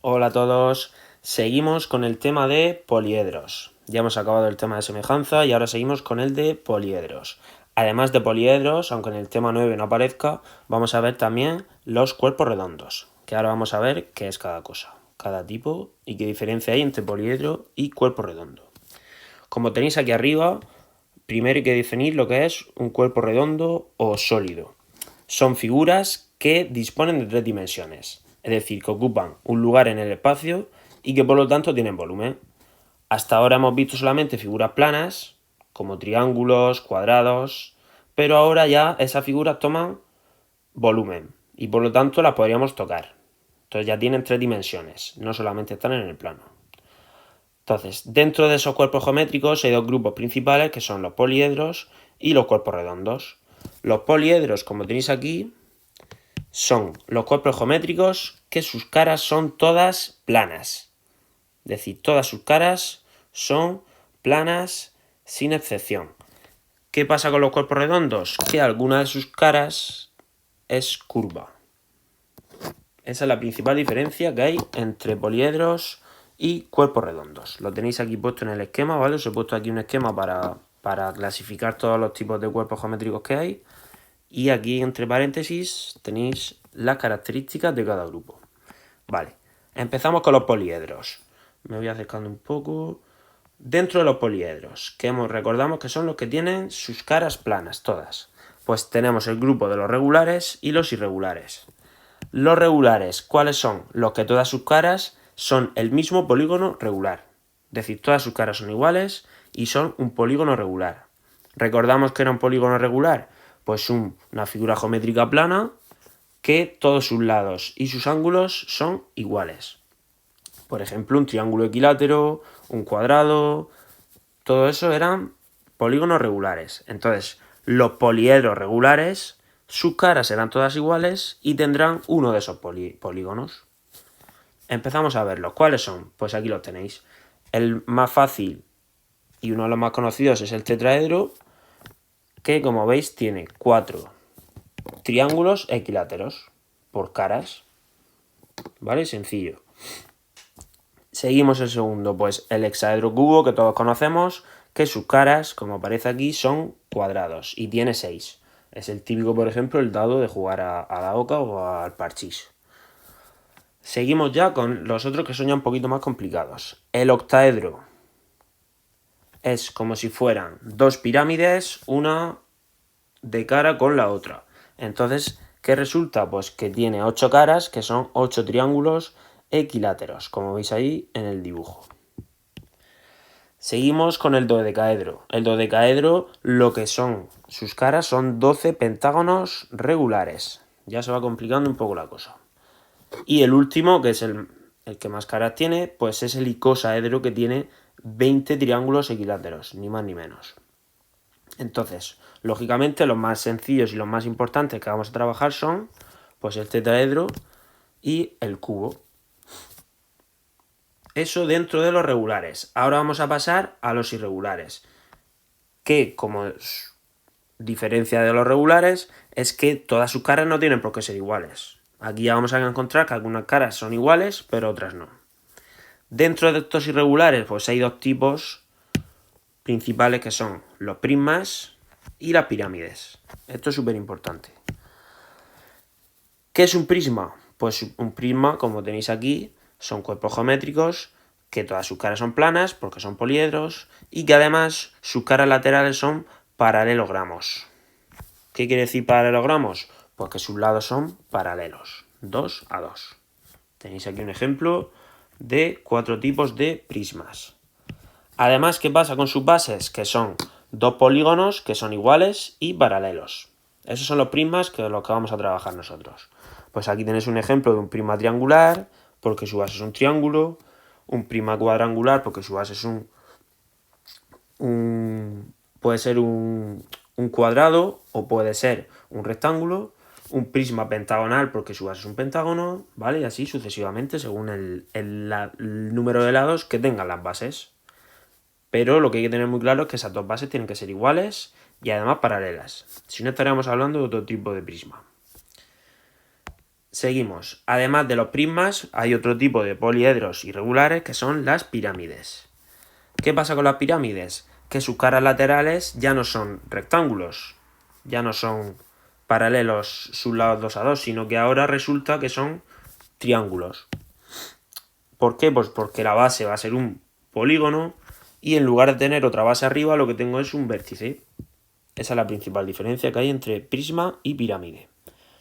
Hola a todos, seguimos con el tema de poliedros. Ya hemos acabado el tema de semejanza y ahora seguimos con el de poliedros. Además de poliedros, aunque en el tema 9 no aparezca, vamos a ver también los cuerpos redondos, que ahora vamos a ver qué es cada cosa, cada tipo y qué diferencia hay entre poliedro y cuerpo redondo. Como tenéis aquí arriba, primero hay que definir lo que es un cuerpo redondo o sólido. Son figuras que disponen de tres dimensiones, es decir, que ocupan un lugar en el espacio y que por lo tanto tienen volumen. Hasta ahora hemos visto solamente figuras planas, como triángulos, cuadrados, pero ahora ya esas figuras toman volumen y por lo tanto las podríamos tocar. Entonces ya tienen tres dimensiones, no solamente están en el plano. Entonces, dentro de esos cuerpos geométricos hay dos grupos principales que son los poliedros y los cuerpos redondos. Los poliedros, como tenéis aquí, son los cuerpos geométricos que sus caras son todas planas. Es decir, todas sus caras son planas sin excepción. ¿Qué pasa con los cuerpos redondos? Que alguna de sus caras es curva. Esa es la principal diferencia que hay entre poliedros y cuerpos redondos. Lo tenéis aquí puesto en el esquema, ¿vale? Os he puesto aquí un esquema para clasificar todos los tipos de cuerpos geométricos que hay. Y aquí, entre paréntesis, tenéis las características de cada grupo. Vale, empezamos con los poliedros. Me voy acercando un poco. Dentro de los poliedros, recordamos que son los que tienen sus caras planas, todas. Pues tenemos el grupo de los regulares y los irregulares. Los regulares, ¿cuáles son? Los que todas sus caras son el mismo polígono regular. Es decir, todas sus caras son iguales y son un polígono regular. ¿Recordamos que era un polígono regular? Pues una figura geométrica plana que todos sus lados y sus ángulos son iguales. Por ejemplo, un triángulo equilátero, un cuadrado, todo eso eran polígonos regulares. Entonces, los poliedros regulares, sus caras serán todas iguales y tendrán uno de esos polígonos. Empezamos a verlos. ¿Cuáles son? Pues aquí los tenéis. El más fácil y uno de los más conocidos es el tetraedro, que como veis tiene 4 triángulos equiláteros por caras. ¿Vale? Sencillo. Seguimos el segundo, pues el hexaedro cubo que todos conocemos, que sus caras, como aparece aquí, son cuadrados y tiene 6. Es el típico, por ejemplo, el dado de jugar a la oca o al parchís. Seguimos ya con los otros que son ya un poquito más complicados. El octaedro es como si fueran dos pirámides, una de cara con la otra. Entonces, ¿qué resulta? Pues que tiene 8 caras, que son 8 triángulos equiláteros, como veis ahí en el dibujo. Seguimos con el dodecaedro. El dodecaedro, lo que son sus caras son 12 pentágonos regulares. Ya se va complicando un poco la cosa. Y el último, que es el que más caras tiene, pues es el icosaedro, que tiene 20 triángulos equiláteros, ni más ni menos. Entonces, lógicamente, los más sencillos y los más importantes que vamos a trabajar son pues el tetraedro y el cubo. Eso dentro de los regulares. Ahora vamos a pasar a los irregulares, que como diferencia de los regulares es que todas sus caras no tienen por qué ser iguales. Aquí ya vamos a encontrar que algunas caras son iguales, pero otras no. Dentro de estos irregulares, pues hay dos tipos principales que son los prismas y las pirámides. Esto es súper importante. ¿Qué es un prisma? Pues un prisma, como tenéis aquí, son cuerpos geométricos que todas sus caras son planas porque son poliedros y que además sus caras laterales son paralelogramos. ¿Qué quiere decir paralelogramos? Pues que sus lados son paralelos, 2 a 2. Tenéis aquí un ejemplo de 4 tipos de prismas. Además, ¿qué pasa con sus bases? Que son dos polígonos que son iguales y paralelos. Esos son los prismas que los que vamos a trabajar nosotros. Pues aquí tenéis un ejemplo de un prisma triangular, porque su base es un triángulo, un prisma cuadrangular, porque su base es puede ser un cuadrado o puede ser un rectángulo, un prisma pentagonal porque su base es un pentágono, ¿vale? Y así sucesivamente según el número de lados que tengan las bases. Pero lo que hay que tener muy claro es que esas dos bases tienen que ser iguales y además paralelas. Si no, estaríamos hablando de otro tipo de prisma. Seguimos. Además de los prismas, hay otro tipo de poliedros irregulares que son las pirámides. ¿Qué pasa con las pirámides? Que sus caras laterales ya no son rectángulos, ya no son paralelos sus lados 2 a 2, sino que ahora resulta que son triángulos. ¿Por qué? Pues porque la base va a ser un polígono y en lugar de tener otra base arriba lo que tengo es un vértice. Esa es la principal diferencia que hay entre prisma y pirámide.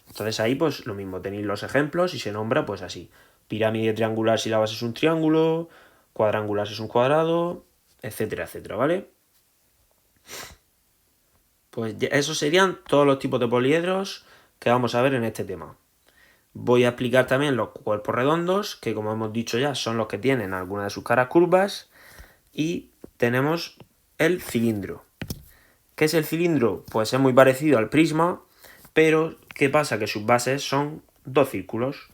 Entonces ahí pues lo mismo, tenéis los ejemplos y se nombra pues así. Pirámide triangular si la base es un triángulo, cuadrangular si es un cuadrado, etcétera, etcétera, ¿vale? Pues esos serían todos los tipos de poliedros que vamos a ver en este tema. Voy a explicar también los cuerpos redondos, que como hemos dicho ya son los que tienen algunas de sus caras curvas, y tenemos el cilindro. ¿Qué es el cilindro? Pues es muy parecido al prisma, pero ¿qué pasa? Que sus bases son dos círculos.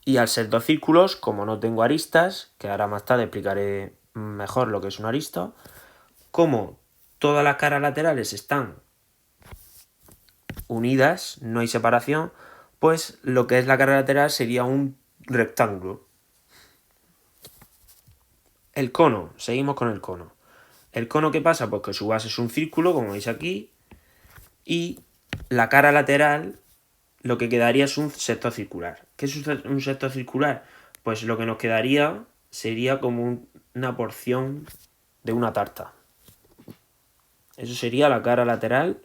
Y al ser dos círculos, como no tengo aristas, que ahora más tarde explicaré mejor lo que es una arista, como todas las caras laterales están unidas, no hay separación, pues lo que es la cara lateral sería un rectángulo. El cono, seguimos con el cono. ¿El cono qué pasa? Pues que su base es un círculo, como veis aquí, y la cara lateral lo que quedaría es un sector circular. ¿Qué es un sector circular? Pues lo que nos quedaría sería como una porción de una tarta. Eso sería la cara lateral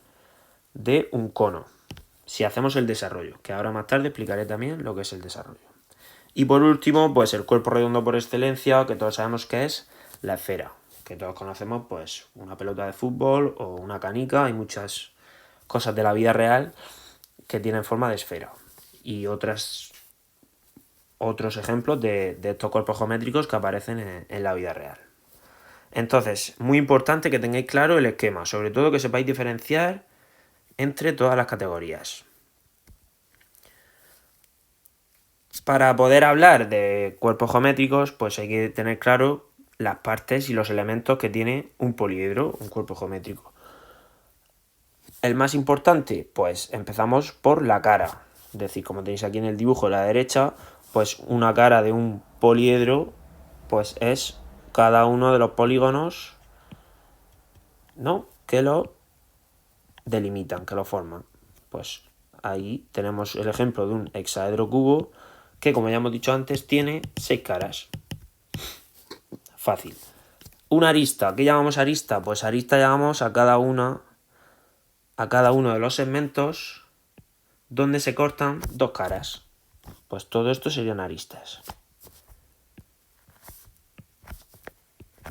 de un cono, si hacemos el desarrollo, que ahora más tarde explicaré también lo que es el desarrollo. Y por último, pues el cuerpo redondo por excelencia, que todos sabemos que es la esfera, que todos conocemos, pues una pelota de fútbol o una canica, hay muchas cosas de la vida real que tienen forma de esfera. Y otros ejemplos de estos cuerpos geométricos que aparecen en la vida real. Entonces, muy importante que tengáis claro el esquema, sobre todo que sepáis diferenciar entre todas las categorías. Para poder hablar de cuerpos geométricos, pues hay que tener claro las partes y los elementos que tiene un poliedro, un cuerpo geométrico. El más importante, pues empezamos por la cara. Es decir, como tenéis aquí en el dibujo a la derecha, pues una cara de un poliedro, pues es cada uno de los polígonos, ¿no?, que lo delimitan, que lo forman. Pues ahí tenemos el ejemplo de un hexaedro cubo que, como ya hemos dicho antes, tiene 6 caras. Fácil. Una arista, ¿qué llamamos arista? Pues arista llamamos a cada uno de los segmentos donde se cortan dos caras. Pues todo esto serían aristas.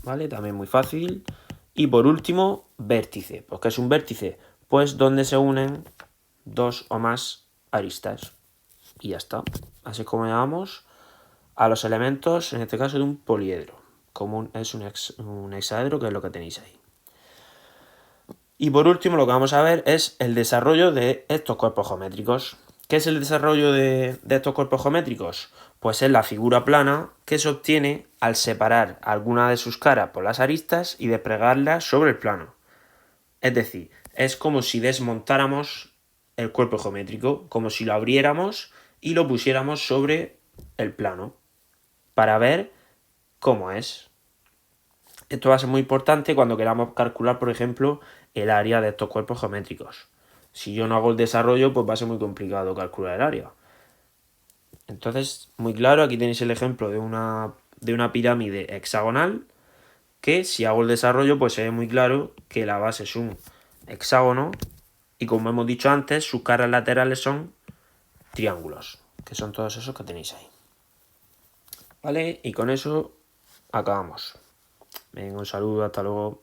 ¿Vale? También muy fácil. Y por último, vértice. Pues ¿qué es un vértice? Pues donde se unen dos o más aristas. Y ya está. Así es como llamamos a los elementos, en este caso de un poliedro. Como es un hexaedro, que es lo que tenéis ahí. Y por último lo que vamos a ver es el desarrollo de estos cuerpos geométricos. ¿Qué es el desarrollo de estos cuerpos geométricos? Pues es la figura plana que se obtiene al separar alguna de sus caras por las aristas y desplegarlas sobre el plano. Es decir, es como si desmontáramos el cuerpo geométrico, como si lo abriéramos y lo pusiéramos sobre el plano para ver cómo es. Esto va a ser muy importante cuando queramos calcular, por ejemplo, el área de estos cuerpos geométricos. Si yo no hago el desarrollo, pues va a ser muy complicado calcular el área. Entonces, muy claro, aquí tenéis el ejemplo de una pirámide hexagonal, que si hago el desarrollo, pues se ve muy claro que la base es un hexágono y, como hemos dicho antes, sus caras laterales son triángulos, que son todos esos que tenéis ahí. ¿Vale? Y con eso acabamos. Venga, un saludo, hasta luego.